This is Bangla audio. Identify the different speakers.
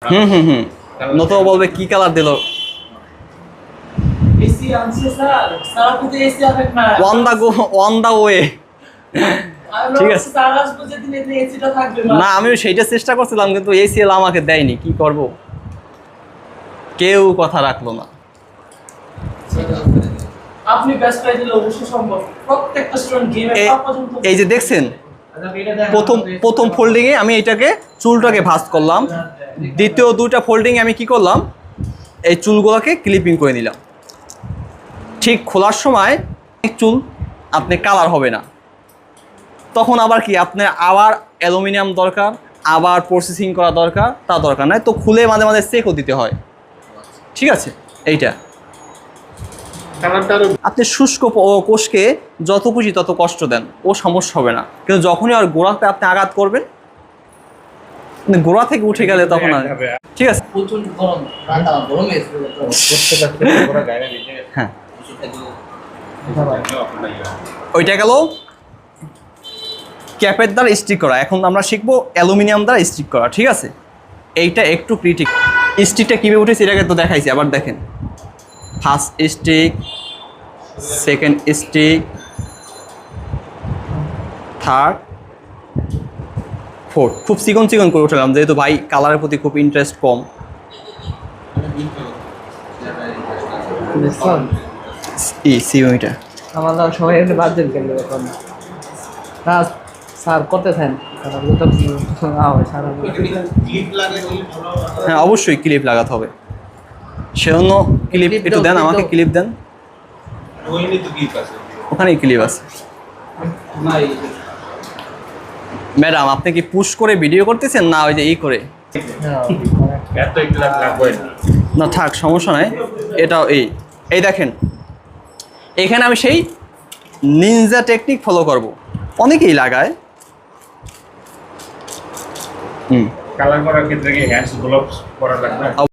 Speaker 1: হুম নতুবা বলবে কি কালার দিল
Speaker 2: এসি আনছে স্যার আপনি তো এসি আনেন না
Speaker 1: অন দা ওয়ে ঠিক আছে
Speaker 2: স্যার আসবে যেদিন এদিন এসিটা থাকবে
Speaker 1: না আমিও সেইটা চেষ্টা করছিলাম কিন্তু এসিএল আমাকে দেয়নি কি করব কেউ কথা রাখলো না
Speaker 2: আপনি বেস্ট প্রাইস দিলে অবশ্যই সম্ভব প্রত্যেকটা স্টুডেন্ট গেমে টপ পর্যন্ত
Speaker 1: এই যে দেখছেন প্রথম ফোল্ডিং এ আমি এটাকে চুলটাকে ভাঁজ করলাম দ্বিতীয় দুইটা ফোল্ডিং এ আমি কি করলাম এই চুলগুলোকে ক্লিপিং করে নিলাম ঠিক খোলার সময় চুল আপনি কালার হবে না তখন আবার কি আপনার আবার অ্যালুমিনিয়াম দরকার আবার প্রসেসিং করা দরকার তা দরকার নাই তো খুলে মাঝে মাঝে চেকও দিতে হয় ঠিক আছে এইটা আপনি শুষ্ক কোষকে যত খুশি তত কষ্ট দেন ও সমস্যা হবে না কিন্তু যখনই আর গোড়াতে আপনি আঘাত করবেন গোড়া থেকে উঠে গেলে তখন আর ঠিক আছে হ্যাঁ ওইটা গেল ক্যাপের দ্বারা স্টিক করা এখন আমরা শিখবো অ্যালুমিনিয়াম দ্বারা স্টিক করা ঠিক আছে এইটা একটু ক্রিটিক স্টিকটা কীভাবে উঠেছে এটাকে তো দেখাইছি আবার দেখেন first stick second stick third fourth খুব চিকন চিকন করে উঠলাম যেহেতু ভাই কালারের প্রতি খুব ইন্টারেস্ট কম সিওইটা
Speaker 2: আমাদের সবাই এমনি বাদ দিন কেন এখন স্যার করতে থাকেন
Speaker 1: হ্যাঁ অবশ্যই ক্লিপ লাগাতে হবে সেজন্য ক্লিপ একটু দেন আমাকে ক্লিপ দেন ওখানেই ক্লিপ আছে ম্যাডাম আপনি কি পুশ করে ভিডিও করতেছেন না ওই যে ই করে না থাক সমস্যা নাই এটাও এই দেখেন এখানে আমি সেই নিনজা টেকনিক ফলো করব অনেকেই লাগায়
Speaker 3: কালার করার ক্ষেত্রে কি হ্যান্ডস গ্লোভস পরা লাগবে